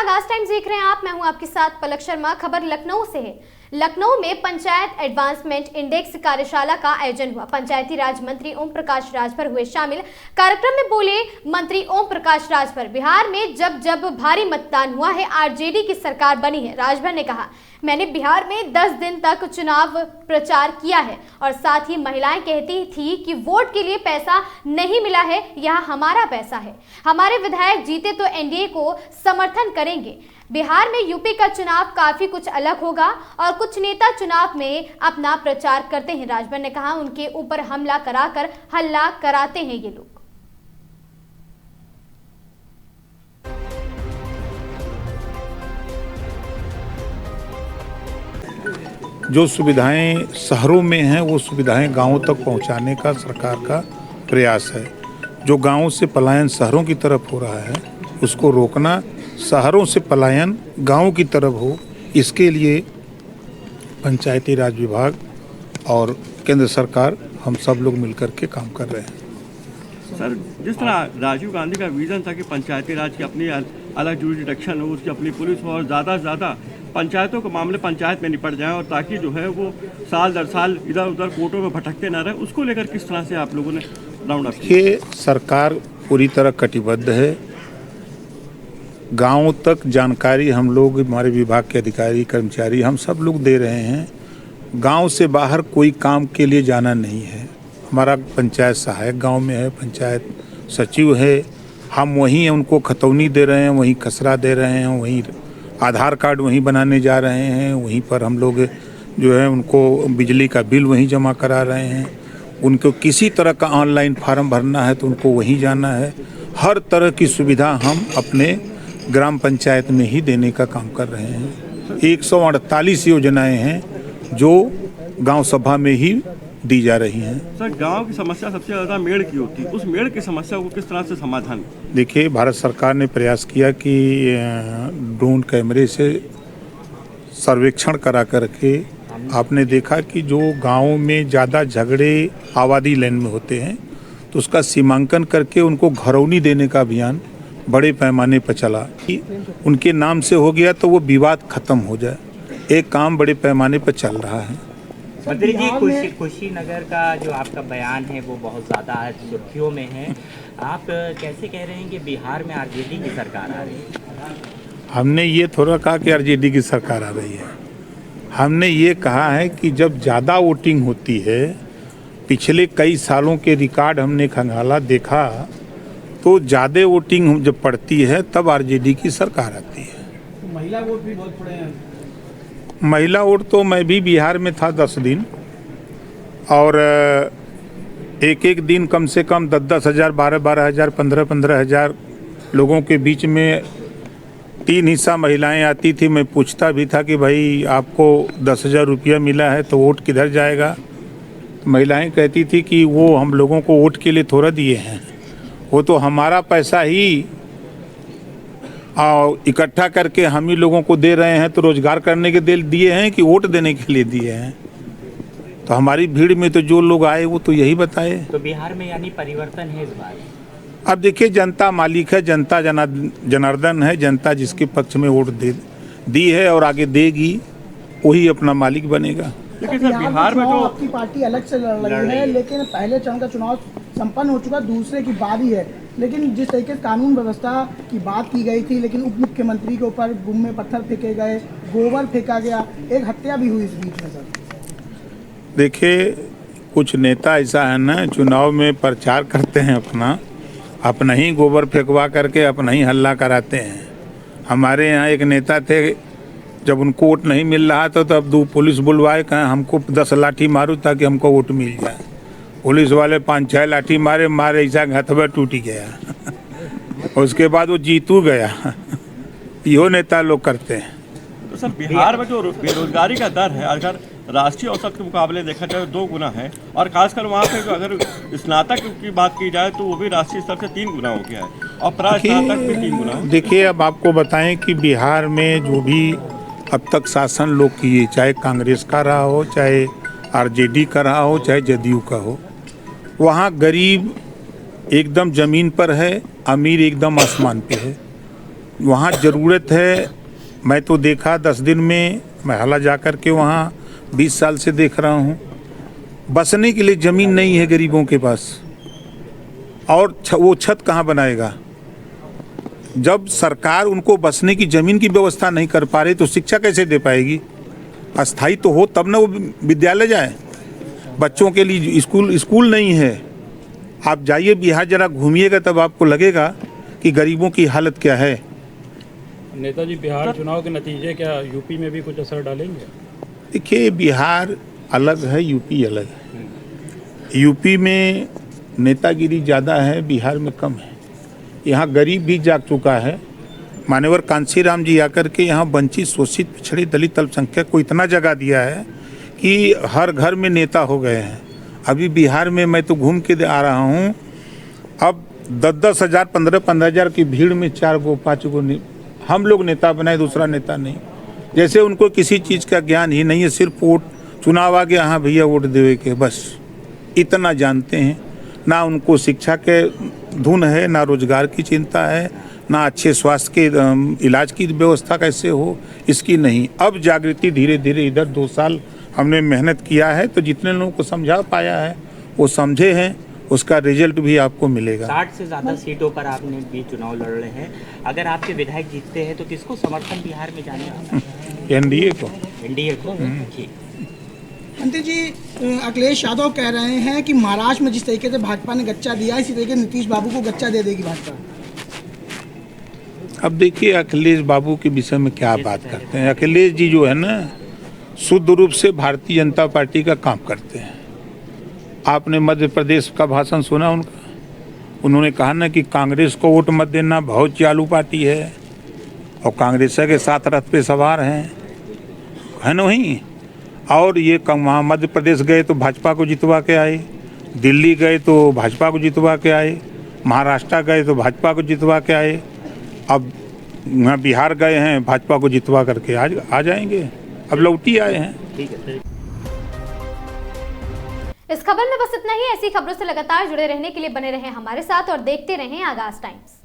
आगाज टाइम्स देख रहे हैं आप। मैं हूं आपके साथ पलक शर्मा। खबर लखनऊ से है। लखनऊ में पंचायत एडवांसमेंट इंडेक्स कार्यशाला का आयोजन हुआ। पंचायती राज मंत्री ओम प्रकाश राजभर हुए शामिल। कार्यक्रम में बोले मंत्री ओम प्रकाश राजभर, बिहार में जब जब भारी मतदान हुआ है, आरजेडी की सरकार बनी है। राजभर ने कहा, मैंने बिहार में 10 दिन तक चुनाव प्रचार किया है और साथ ही महिलाएं कहती थी कि वोट के लिए पैसा नहीं मिला है, यह हमारा पैसा है। हमारे विधायक जीते तो एनडीए को समर्थन करेंगे। बिहार में यूपी का चुनाव काफी कुछ अलग होगा और कुछ नेता चुनाव में अपना प्रचार करते हैं। राजभर ने कहा, उनके ऊपर हमला कराकर हल्ला कराते हैं ये लोग। जो सुविधाएं शहरों में हैं वो सुविधाएं गांवों तक पहुंचाने का सरकार का प्रयास है। जो गांवों से पलायन शहरों की तरफ हो रहा है उसको रोकना, शहरों से पलायन गांवों की तरफ हो, इसके लिए पंचायती राज विभाग और केंद्र सरकार हम सब लोग मिलकर के काम कर रहे हैं। सर, जिस तरह राजीव गांधी का विजन था कि पंचायती राज की अपनी अलग जुरिडिक्शन हो, उसकी अपनी पुलिस हो और ज़्यादा से ज़्यादा पंचायतों के मामले पंचायत में निपट जाएं और ताकि जो है वो साल दर साल इधर उधर कोर्टों में भटकते न रहे, उसको लेकर किस तरह से आप लोगों ने राउंड अप किया? ये सरकार पूरी तरह कटिबद्ध है। गांव तक जानकारी हम लोग, हमारे विभाग के अधिकारी कर्मचारी, हम सब लोग दे रहे हैं। गांव से बाहर कोई काम के लिए जाना नहीं है। हमारा पंचायत सहायक गांव में है, पंचायत सचिव है, हम वहीं उनको खतौनी दे रहे हैं, वहीं खसरा दे रहे हैं, वहीं आधार कार्ड वहीं बनाने जा रहे हैं, वहीं पर हम लोग जो है उनको बिजली का बिल वहीं जमा करा रहे हैं। उनको किसी तरह का ऑनलाइन फार्म भरना है तो उनको वहीं जाना है। हर तरह की सुविधा हम अपने ग्राम पंचायत में ही देने का काम कर रहे हैं। 148 योजनाएं हैं जो गांव सभा में ही दी जा रही हैं। सर, गांव की समस्या सबसे ज़्यादा मेड़ की होती है, उस मेड़ की समस्या को किस तरह से समाधान? देखिए, भारत सरकार ने प्रयास किया कि ड्रोन कैमरे से सर्वेक्षण करा करके आपने देखा कि जो गाँव में ज़्यादा झगड़े आबादी लाइन में होते हैं तो उसका सीमांकन करके उनको घरौनी देने का अभियान बड़े पैमाने पर चला कि उनके नाम से हो गया तो वो विवाद खत्म हो जाए। एक काम बड़े पैमाने पर चल रहा है। मंत्री जी, कुशीनगर का जो आपका बयान है वो बहुत ज़्यादा सुर्खियों में है। आप कैसे कह रहे हैं कि बिहार में आरजेडी की सरकार आ रही है? हमने ये थोड़ा कहा कि आरजेडी की सरकार आ रही है। हमने ये कहा है कि जब ज़्यादा वोटिंग होती है, पिछले कई सालों के रिकॉर्ड हमने खंगाला, देखा तो ज़्यादा वोटिंग जब पड़ती है तब आरजेडी की सरकार आती है। महिला वोट भी बहुत पड़े हैं। महिला वोट तो मैं भी बिहार में था 10 दिन और एक एक दिन कम से कम 10-10 हज़ार, 12-12 हज़ार, 15-15 हज़ार लोगों के बीच में 3 हिस्सा महिलाएं आती थी। मैं पूछता भी था कि भाई आपको 10,000 रुपया मिला है तो वोट किधर जाएगा? महिलाएं कहती थी कि वो हम लोगों को वोट के लिए थोड़ा दिए हैं, वो तो हमारा पैसा ही इकट्ठा करके हम ही लोगों को दे रहे हैं, तो रोजगार करने के दिए हैं कि वोट देने के लिए दिए हैं? तो हमारी भीड़ में तो जो लोग आए वो तो यही बताए। तो बिहार में यानी परिवर्तन है इस बार? अब देखिए, जनता मालिक है, जनता जनार्दन है। जनता जिसके पक्ष में वोट दी है और आगे देगी वही अपना मालिक बनेगा। लेकिन सर, बिहार में तो आपकी पार्टी अलग से लड़ रही है, लेकिन पहले चरण का चुनाव संपन्न हो चुका, दूसरे की बारी है। लेकिन जिस तरीके से कानून व्यवस्था की बात की गई थी, लेकिन उप मुख्यमंत्री के ऊपर गुम में पत्थर फेंके गए, गोबर फेंका गया, एक हत्या भी हुई इस बीच में। सर देखिए, कुछ नेता ऐसा है ना, चुनाव में प्रचार करते हैं अपना ही गोबर फेंकवा करके अपना ही हल्ला कराते हैं। हमारे यहाँ एक नेता थे, जब उनको वोट नहीं मिल रहा था तो अब 2 पुलिस बुलवाए, कहें हमको 10 लाठी मारो ताकि हमको वोट मिल जाए। पुलिस वाले 5-6 लाठी मारे ऐसा हथवा टूट गया। उसके बाद वो जीतू गया। यो नेता लोग करते हैं। तो सर, बिहार में जो बेरोजगारी का दर है, अगर राष्ट्रीय औसत के मुकाबले देखा जाए 2 गुना है, और खासकर वहाँ पे जो अगर स्नातक की बात की जाए तो वो भी राष्ट्रीय स्तर से 3 गुना हो गया है और प्रास्नातक भी 3 गुना। देखिए, अब आपको बताएं कि बिहार में जो भी अब तक शासन लोग किए, चाहे कांग्रेस का रहा हो, चाहे आरजेडी का रहा हो, चाहे जदयू का हो, वहाँ गरीब एकदम ज़मीन पर है, अमीर एकदम आसमान पे है। वहाँ ज़रूरत है। मैं तो देखा 10 दिन में, मैं हाला जा कर के वहाँ 20 साल से देख रहा हूँ, बसने के लिए ज़मीन नहीं है गरीबों के पास, और वो छत कहाँ बनाएगा। जब सरकार उनको बसने की ज़मीन की व्यवस्था नहीं कर पा रही तो शिक्षा कैसे दे पाएगी। अस्थाई तो हो तब ना वो विद्यालय जाए। बच्चों के लिए स्कूल नहीं है। आप जाइए बिहार, जरा घूमिएगा, तब आपको लगेगा कि गरीबों की हालत क्या है। नेताजी, बिहार चुनाव के नतीजे क्या यूपी में भी कुछ असर डालेंगे? देखिए, बिहार अलग है, यूपी अलग है। यूपी में नेतागिरी ज़्यादा है, बिहार में कम है। यहाँ गरीब भी जाग चुका है। मान्यवर कांशीराम जी आकर के यहाँ वंचित, शोषित, पिछड़े, दलित, अल्पसंख्यक को इतना जगह दिया है कि हर घर में नेता हो गए हैं। अभी बिहार में मैं तो घूम के आ रहा हूँ, अब 10-10 हज़ार, 15-15 हज़ार की भीड़ में 4 गो 5 गो हम लोग नेता बनाए, दूसरा नेता नहीं। जैसे उनको किसी चीज़ का ज्ञान ही नहीं है, सिर्फ वोट, चुनाव आ गया, हाँ भैया वोट देवे के, बस इतना जानते हैं। ना उनको शिक्षा के धुन है, ना रोजगार की चिंता है, ना अच्छे स्वास्थ्य के इलाज की व्यवस्था कैसे हो, इसकी नहीं। अब जागृति धीरे धीरे, इधर 2 साल हमने मेहनत किया है, तो जितने लोगों को समझा पाया है वो समझे हैं, उसका रिजल्ट भी आपको मिलेगा। 60 से ज़्यादा सीटों पर आपने भी चुनाव लड़ रहे हैं। अगर आपके विधायक जीतते हैं तो किसको समर्थन बिहार में जाने वाला है? एनडीए को। एनडीए को? ठीक। मंत्री जी, अखिलेश यादव कह रहे हैं कि महाराष्ट्र में जिस तरीके से भाजपा ने गच्चा दिया, इसी तरीके नीतीश बाबू को गच्चा दे देगी भाजपा। अब देखिए, अखिलेश बाबू के विषय में क्या बात करते हैं। अखिलेश जी जो है ना, शुद्ध रूप से भारतीय जनता पार्टी का काम करते हैं। आपने मध्य प्रदेश का भाषण सुना उनका? उन्होंने कहा ना कि कांग्रेस को वोट मत देना, बहुत चालू पार्टी है, और कांग्रेस के साथ रथ पे सवार हैं, है ना वहीं। और ये वहाँ मध्य प्रदेश गए तो भाजपा को जितवा के आए, दिल्ली गए तो भाजपा को जितवा के आए, महाराष्ट्र गए तो भाजपा को जितवा के आए, अब यहाँ बिहार गए हैं, भाजपा को जितवा करके आ जाएंगे। अब लौटी आए हैं। ठीक है। इस खबर में बस इतना ही। ऐसी खबरों से लगातार जुड़े रहने के लिए बने रहें हमारे साथ और देखते रहें आगाज टाइम्स।